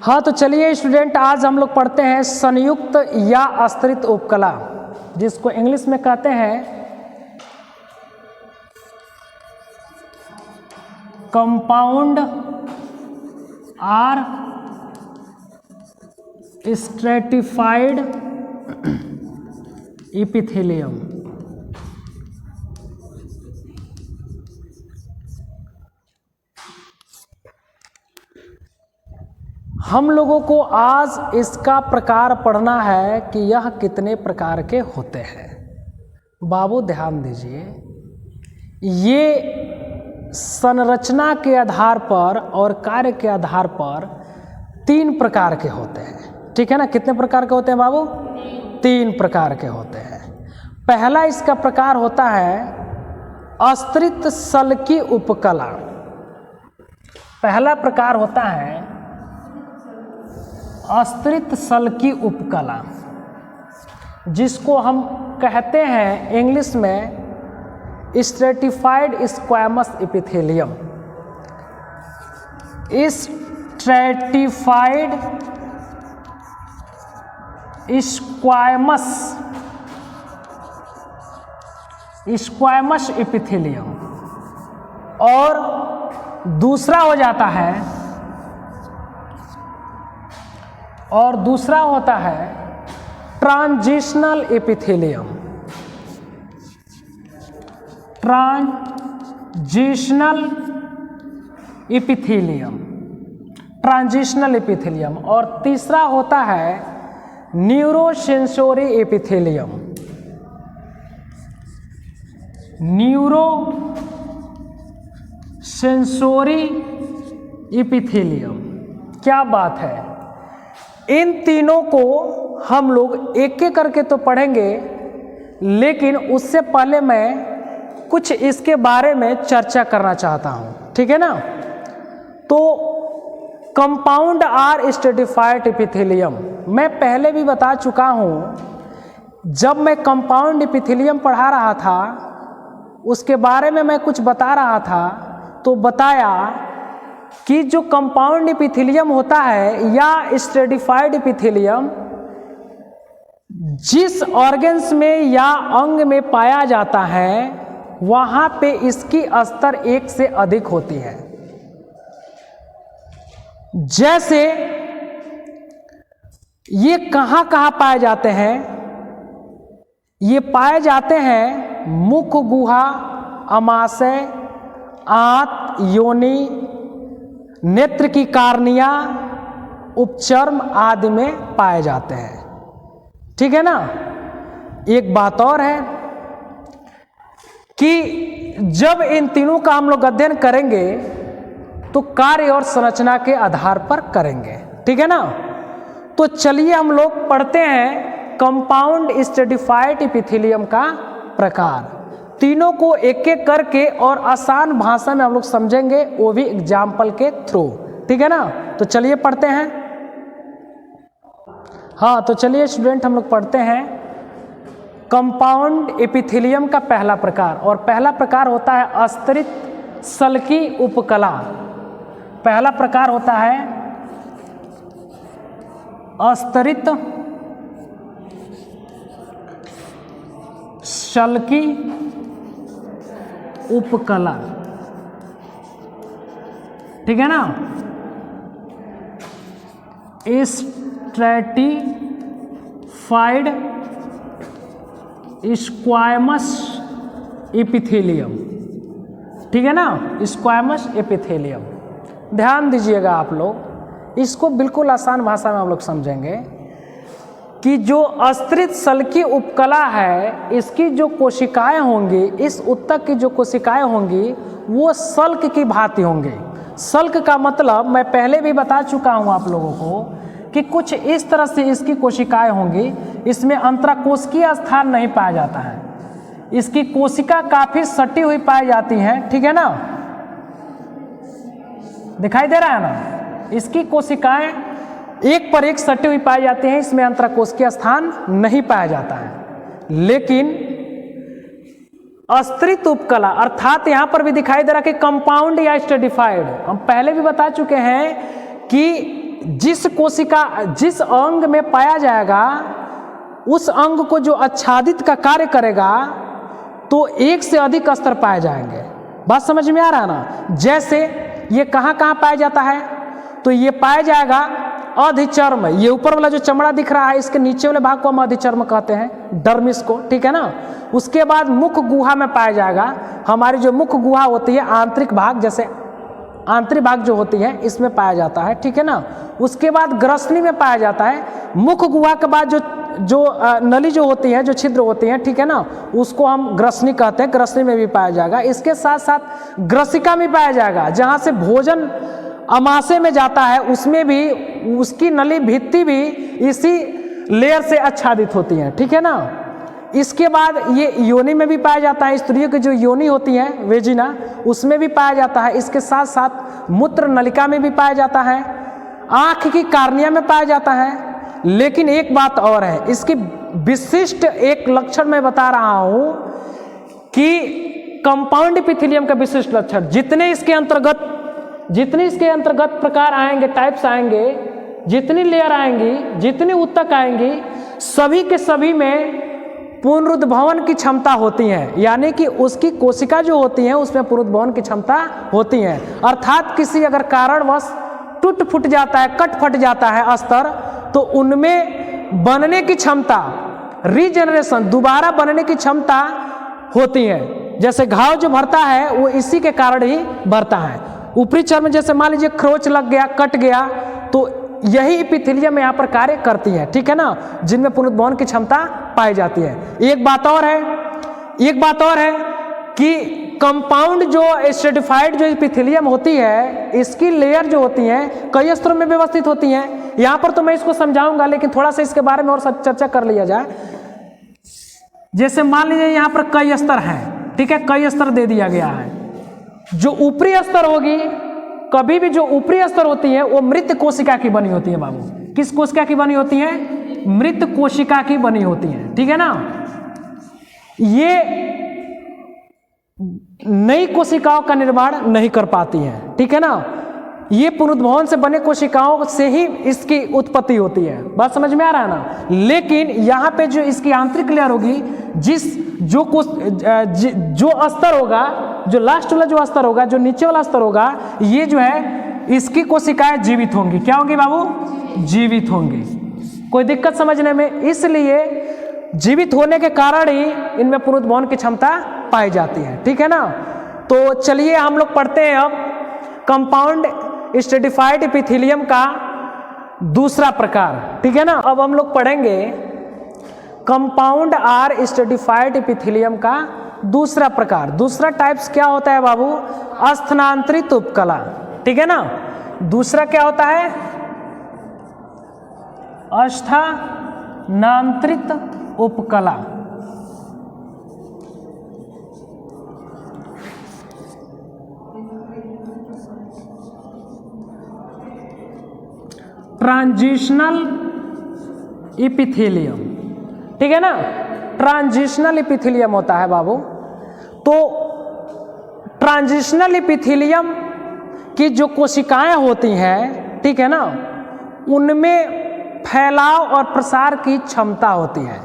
हाँ तो चलिए स्टूडेंट, आज हम लोग पढ़ते हैं संयुक्त या आश्रित उपकला, जिसको इंग्लिश में कहते हैं कंपाउंड आर स्ट्रेटिफाइड एपिथेलियम। हम लोगों को आज इसका प्रकार पढ़ना है कि यह कितने प्रकार के होते हैं। बाबू ध्यान दीजिए, ये संरचना के आधार पर और कार्य के आधार पर 3 प्रकार के होते हैं। ठीक है ना? कितने प्रकार के होते हैं बाबू? 3 प्रकार के होते हैं। पहला इसका प्रकार होता है आश्रित सल्की उपकला। पहला प्रकार होता है आश्रित सल्की उपकला, जिसको हम कहते हैं इंग्लिश में stratified squamous epithelium. Stratified squamous epithelium. और दूसरा होता है ट्रांजिशनल एपिथेलियम। Transitional epithelium. और तीसरा होता है न्यूरोसेंसोरी एपिथेलियम। न्यूरोसेंसोरी एपिथेलियम। क्या बात है! इन तीनों को हम लोग एक एक करके तो पढ़ेंगे, लेकिन उससे पहले मैं कुछ इसके बारे में चर्चा करना चाहता हूं। ठीक है ना? तो कंपाउंड आर स्ट्रेटिफाइड एपिथेलियम मैं पहले भी बता चुका हूं। जब मैं कंपाउंड एपिथेलियम पढ़ा रहा था, उसके बारे में मैं कुछ बता रहा था, तो बताया कि जो कंपाउंड एपिथेलियम होता है या स्ट्रेटिफाइड एपिथेलियम जिस ऑर्गन्स में या अंग में पाया जाता है, वहां पे इसकी स्तर 1 से अधिक होती है। जैसे ये कहां कहां पाए जाते हैं? ये पाए जाते हैं मुख गुहा, अमाशय, आंत, योनि, नेत्र की कार्निया, उपचर्म आदि में पाए जाते हैं। ठीक है ना? एक बात और है कि जब इन तीनों का हम लोग अध्ययन करेंगे तो कार्य और संरचना के आधार पर करेंगे। ठीक है ना? तो चलिए हम लोग पढ़ते हैं कंपाउंड स्ट्रेटिफाइड एपिथेलियम का प्रकार। तीनों को एक एक करके और आसान भाषा में हम लोग समझेंगे, वो भी एग्जाम्पल के थ्रू। ठीक है ना? तो चलिए पढ़ते हैं। हाँ तो चलिए स्टूडेंट, हम लोग पढ़ते हैं कंपाउंड एपिथेलियम का पहला प्रकार। और पहला प्रकार होता है आश्रित सल्की उपकला। पहला प्रकार होता है आश्रित सल्की उपकला। ठीक है ना? Stratified squamous epithelium. ठीक है ना? Squamous epithelium. ध्यान दीजिएगा आप लोग, इसको बिल्कुल आसान भाषा में हम लोग समझेंगे कि जो आश्रित सल्की उपकला है, इसकी जो कोशिकाएं होंगी, इस उत्तक की जो कोशिकाएं होंगी वो सल्क की भांति होंगी। सल्क का मतलब मैं पहले भी बता चुका हूं आप लोगों को कि कुछ इस तरह से इसकी कोशिकाएं होंगी। इसमें अंतराकोशिकीय स्थान नहीं पाया जाता है। इसकी कोशिका काफी सटी हुई पाई जाती है। ठीक है ना? दिखाई दे रहा है ना? इसकी कोशिकाएं एक पर एक सटी हुई पाई जाती हैं। इसमें अंतराकोशिकीय स्थान नहीं पाया जाता है। लेकिन आश्रित उपकला अर्थात यहां पर भी दिखाई दे रहा कि कंपाउंड या स्ट्रेटिफाइड, हम पहले भी बता चुके हैं कि जिस अंग में पाया जाएगा उस अंग को जो आच्छादित का कार्य करेगा तो एक से अधिक स्तर पाए जाएंगे। बात समझ में आ रहा है ना। जैसे ये कहाँ कहाँ पाया जाता है, तो ये पाया जाएगा अधिचर्म, ये ऊपर वाला जो चमड़ा दिख रहा है इसके नीचे वाले भाग को हम अधिचर्म कहते हैं, डर्मिस को, ठीक है ना। उसके बाद मुख गुहा में पाया जाएगा, हमारी जो मुख गुहा होती है आंतरिक भाग, जैसे आंतरिक भाग जो होती है इसमें पाया जाता है, ठीक है ना। उसके बाद ग्रसनी में पाया जाता है। मुख गुहा के बाद जो नली जो होती है, जो छिद्र होती है, ठीक है ना, उसको हम ग्रसनी कहते हैं, ग्रसनी में भी पाया जाएगा। इसके साथ साथ ग्रसिका में पाया जाएगा, जहाँ से भोजन अमाशय में जाता है उसमें भी उसकी नली भित्ति भी इसी लेयर से आच्छादित होती है, ठीक है ना। इसके बाद ये योनि में भी पाया जाता है, स्त्रियों की जो योनि होती है वेजिना, उसमें भी पाया जाता है। इसके साथ साथ मूत्र नलिका में भी पाया जाता है, आँख की कार्निया में पाया जाता है। लेकिन एक बात और है, इसकी विशिष्ट एक लक्षण मैं बता रहा हूं कि कंपाउंड एपिथेलियम का विशिष्ट लक्षण, जितने इसके अंतर्गत प्रकार आएंगे, टाइप्स आएंगे, जितनी लेयर आएंगी, जितनी ऊतक आएंगी, सभी के सभी में पुनरुद्भवन की क्षमता होती है। यानी कि उसकी कोशिका जो होती है उसमें पुनरुद्भवन की क्षमता होती है। अर्थात किसी अगर कारणवश टूट फूट जाता है, कट फट जाता है अस्तर, तो उनमें बनने की क्षमता, रीजनरेशन, दोबारा बनने की क्षमता होती है। जैसे घाव जो भरता है वो इसी के कारण ही भरता है। ऊपरी चर्म जैसे मान लीजिए खरोच लग गया, कट गया, तो यही एपिथेलियम यहाँ पर कार्य करती है, ठीक है ना, जिनमें पुनरुद्भवन की क्षमता पाई जाती है। एक बात और है कि कंपाउंड जो स्ट्रेटिफाइड जो एपिथेलियम होती है, इसकी लेयर जो होती हैं कई स्तरों में व्यवस्थित होती हैं। यहाँ पर तो मैं इसको समझाऊंगा, लेकिन थोड़ा सा इसके बारे में और चर्चा कर लिया जाए। जैसे मान लीजिए यहाँ पर कई स्तर हैं, ठीक है, कई स्तर दे दिया गया है। जो ऊपरी स्तर होगी, कभी भी जो ऊपरी स्तर होती है वो मृत कोशिका की बनी होती है बाबू। किस कोशिका की बनी होती है? मृत कोशिका की बनी होती है, ठीक है ना। ये नई कोशिकाओं का निर्माण नहीं कर पाती है, ठीक है ना। ये पुनरुद्भवन से बने कोशिकाओं से ही इसकी उत्पत्ति होती है। बात समझ में आ रहा है ना। लेकिन यहाँ पे जो इसकी आंतरिक लेयर होगी, जो स्तर होगा, जो लास्ट वाला जो स्तर होगा, जो नीचे वाला स्तर होगा, ये जो है इसकी कोशिकाएं जीवित होंगी। क्या होंगी बाबू? जीवित होंगी। कोई दिक्कत समझने में? इसलिए जीवित होने के कारण ही इनमें पुनरुद्भवन की क्षमता पाई जाती है, ठीक है ना। तो चलिए हम लोग पढ़ते हैं अब कंपाउंड स्ट्रेटिफाइड एपिथेलियम का दूसरा प्रकार, ठीक है ना। अब हम लोग पढ़ेंगे कंपाउंड आर स्ट्रेटिफाइड एपिथेलियम का दूसरा प्रकार। दूसरा टाइप्स क्या होता है बाबू? स्थानांतरित उपकला, ठीक है ना। दूसरा क्या होता है? स्थानांतरित उपकला। ट्रांजिशनल एपिथेलियम, ठीक है ना। ट्रांजिशनल एपिथेलियम होता है बाबू। तो ट्रांजिशनल एपिथेलियम की जो कोशिकाएं होती हैं, ठीक है ना, उनमें फैलाव और प्रसार की क्षमता होती है।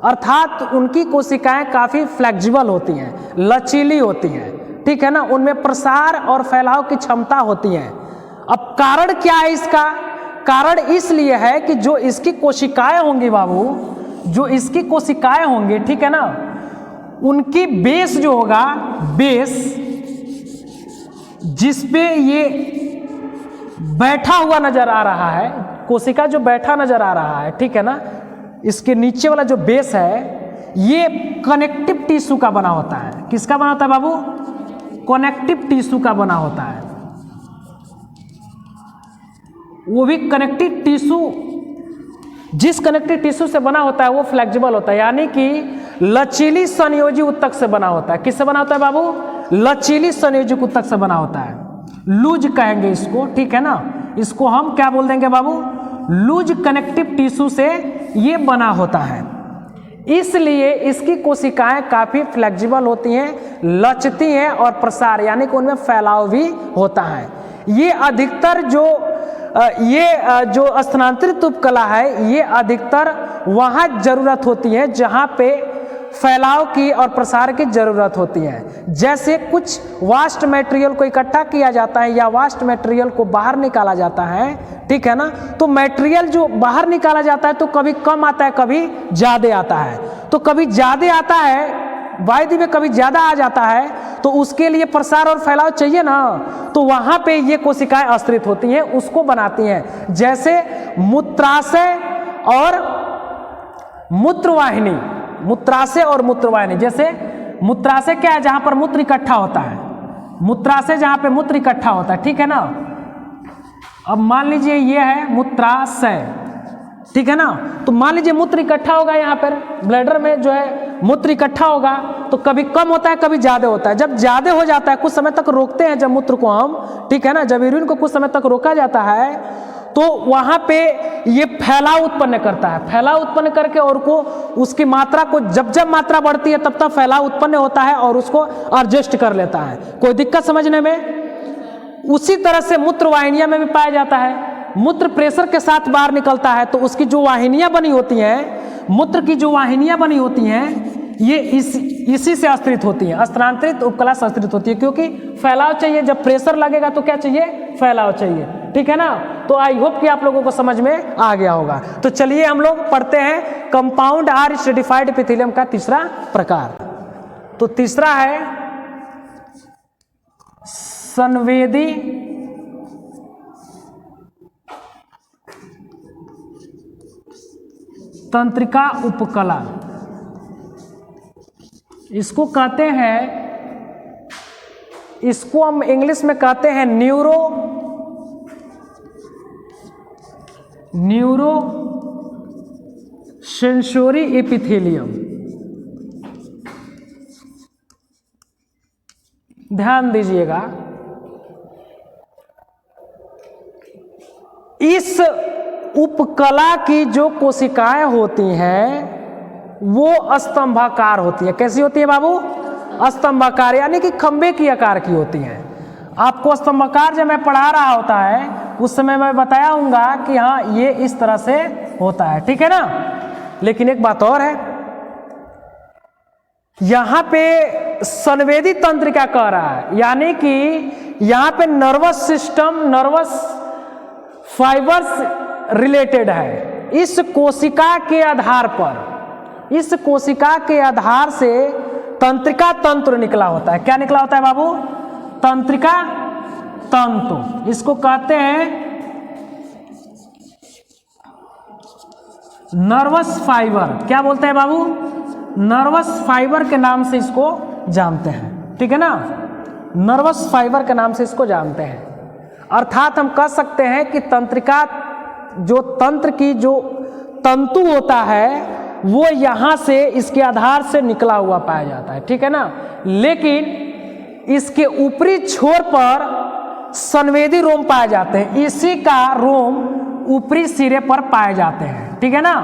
अर्थात उनकी कोशिकाएं काफ़ी फ्लेक्सिबल होती हैं, लचीली होती हैं, ठीक है ना। उनमें प्रसार और फैलाव की क्षमता होती है। अब कारण क्या है इसका? कारण इसलिए है कि जो इसकी कोशिकाएं होंगी बाबू, जो इसकी कोशिकाएं होंगी, ठीक है ना, उनकी बेस जो होगा, बेस जिसपे ये बैठा हुआ नजर आ रहा है, कोशिका जो बैठा नजर आ रहा है, ठीक है ना, इसके नीचे वाला जो बेस है ये कनेक्टिव टिश्यू का बना होता है। किसका बना होता है बाबू? कनेक्टिव टिश्यू का बना होता है। वो भी कनेक्टिव टिश्यू, जिस कनेक्टिव टिश्यू से बना होता है वो फ्लेक्सिबल होता है, यानी कि लचीली संयोजी ऊतक से बना होता है। किससे बना होता है बाबू? लचीली संयोजी ऊतक से बना होता है। लूज कहेंगे इसको, ठीक है ना। इसको हम क्या बोल देंगे बाबू? लूज कनेक्टिव टिश्यू से ये बना होता है। इसलिए इसकी कोशिकाएं काफी फ्लेक्सिबल होती हैं, लचती हैं और प्रसार यानी कि उनमें फैलाव भी होता है। ये अधिकतर जो ये जो स्थानांतरित उपकला है ये अधिकतर वहाँ जरूरत होती है जहाँ पे फैलाव की और प्रसार की जरूरत होती है। जैसे कुछ वास्ट मटेरियल को इकट्ठा किया जाता है या वास्ट मटेरियल को बाहर निकाला जाता है, ठीक है ना, तो मटेरियल जो बाहर निकाला जाता है तो कभी कम आता है कभी ज़्यादा आता है। तो कभी ज़्यादा आता है वायु में, कभी ज़्यादा आ जाता है, तो उसके लिए प्रसार और फैलाव चाहिए ना, तो वहाँ पे ये कोशिकाएं आश्रित होती हैं, उसको बनाती हैं। जैसे मूत्राशय और मूत्रवाहिनी, मूत्राशय और मूत्रवाहिनी। जैसे मूत्राशय क्या है, जहाँ पर मूत्र इकट्ठा होता है, मूत्राशय जहाँ पे मूत्र इकट्ठा होता है, ठीक है ना। अब मान लीजिए ये है मूत्राशय, ठीक है ना, तो मान लीजिए मूत्र इकट्ठा होगा यहाँ पर ब्लैडर में जो है मूत्र इकट्ठा होगा, तो कभी कम होता है कभी ज़्यादा होता है। जब ज़्यादा हो जाता है कुछ समय तक रोकते हैं जब मूत्र को हम, ठीक है ना, जब यूरिन को कुछ समय तक रोका जाता है तो वहाँ पे ये फैलाव उत्पन्न करता है। फैलाव उत्पन्न करके और को उसकी मात्रा को जब जब मात्रा बढ़ती है तब तक फैलाव उत्पन्न होता है और उसको एडजस्ट कर लेता है। कोई दिक्कत समझने में? उसी तरह से मूत्र वाहिनियाँ में भी पाया जाता है। मूत्र प्रेशर के साथ बाहर निकलता है तो उसकी जो वाहिनियाँ बनी होती हैं, मूत्र की जो वाहिनियाँ बनी होती हैं ये इसी से आश्रित होती हैं, स्थानांतरित उपकला से आश्रित होती है, क्योंकि फैलाव चाहिए। जब प्रेशर लगेगा तो क्या चाहिए, फैलाव चाहिए, ठीक है ना। तो आई होप कि आप लोगों को समझ में आ गया होगा। तो चलिए हम लोग पढ़ते हैं कंपाउंड आर स्ट्रेटिफाइड एपिथेलियम का तीसरा प्रकार। तो तीसरा है संवेदी तंत्रिका उपकला। इसको कहते हैं, इसको हम इंग्लिश में कहते हैं न्यूरो सेंसोरी एपिथेलियम। ध्यान दीजिएगा, इस उपकला की जो कोशिकाएं होती हैं वो स्तंभाकार होती है। कैसी होती है बाबू? स्तंभाकार, यानी कि खंबे की आकार की होती हैं। आपको स्तंभाकार जब मैं पढ़ा रहा होता है उस समय मैं बताया हूँगा कि हाँ ये इस तरह से होता है, ठीक है ना। लेकिन एक बात और है, यहाँ पे संवेदी तंत्रिका कह रहा है, यानी कि यहाँ पे nervous system, nervous fibres related है। इस कोशिका के आधार पर, इस कोशिका के आधार से तंत्रिका तंत्र निकला होता है। क्या निकला होता है बाबू? तंत्रिका तंतु। इसको कहते हैं नर्वस फाइबर। क्या बोलते हैं बाबू? नर्वस फाइबर के नाम से इसको जानते हैं, ठीक है ना। नर्वस फाइबर के नाम से इसको जानते हैं। अर्थात हम कह सकते हैं कि तंत्रिका, जो तंत्र की जो तंतु होता है वो यहाँ से इसके आधार से निकला हुआ पाया जाता है, ठीक है ना। लेकिन इसके ऊपरी छोर पर संवेदी रोम पाए जाते हैं। इसी का रोम ऊपरी सिरे पर पाए जाते हैं, ठीक है ना,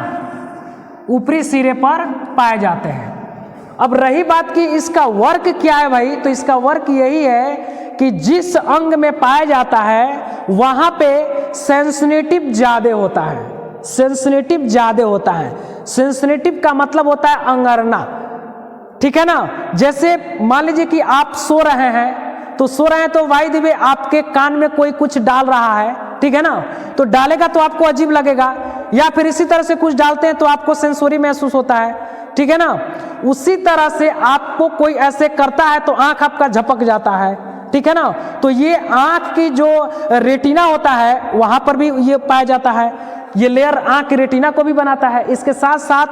ऊपरी सिरे पर पाए जाते हैं। अब रही बात कि इसका वर्क क्या है भाई, तो इसका वर्क यही है कि जिस अंग में पाया जाता है वहाँ पे सेंसिटिव ज़्यादा होता है। सेंसिटिव ज़्यादा होता है। सेंसिटिव का मतलब होता है अंगरना, ठीक है ना। जैसे मान लीजिए कि आप सो रहे हैं, तो सो रहे हैं तो वायु में आपके कान में कोई कुछ डाल रहा है, ठीक है ना, तो डालेगा तो आपको अजीब लगेगा, या फिर इसी तरह से कुछ डालते हैं तो आपको सेंसोरी महसूस होता है, ठीक है ना। उसी तरह से आपको कोई ऐसे करता है तो आंख आपका झपक जाता है, ठीक है ना। तो ये आंख की जो रेटिना होता है वहां पर भी ये पाया जाता है। ये लेयर आंख की रेटिना को भी बनाता है। इसके साथ साथ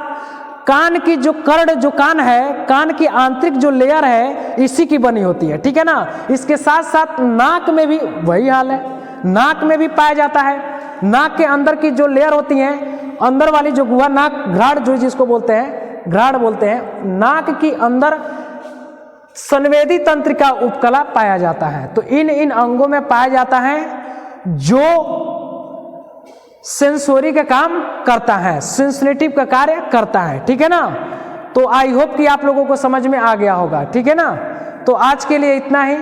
कान की जो कर्ण, जो कान है, कान की आंतरिक जो लेयर है इसी की बनी होती है, ठीक है ना। इसके साथ साथ नाक में भी वही हाल है, नाक में भी पाया जाता है। नाक के अंदर की जो लेयर होती है, अंदर वाली जो गुहा, नाक घ्राण जो जिसको बोलते हैं, घ्राण बोलते हैं, नाक की अंदर संवेदी तंत्रिका उपकला पाया जाता है। तो इन अंगों में पाया जाता है जो सेंसोरी का काम करता है, सेंसिटिव का कार्य करता है, ठीक है ना। तो आई होप कि आप लोगों को समझ में आ गया होगा, ठीक है ना। तो आज के लिए इतना ही।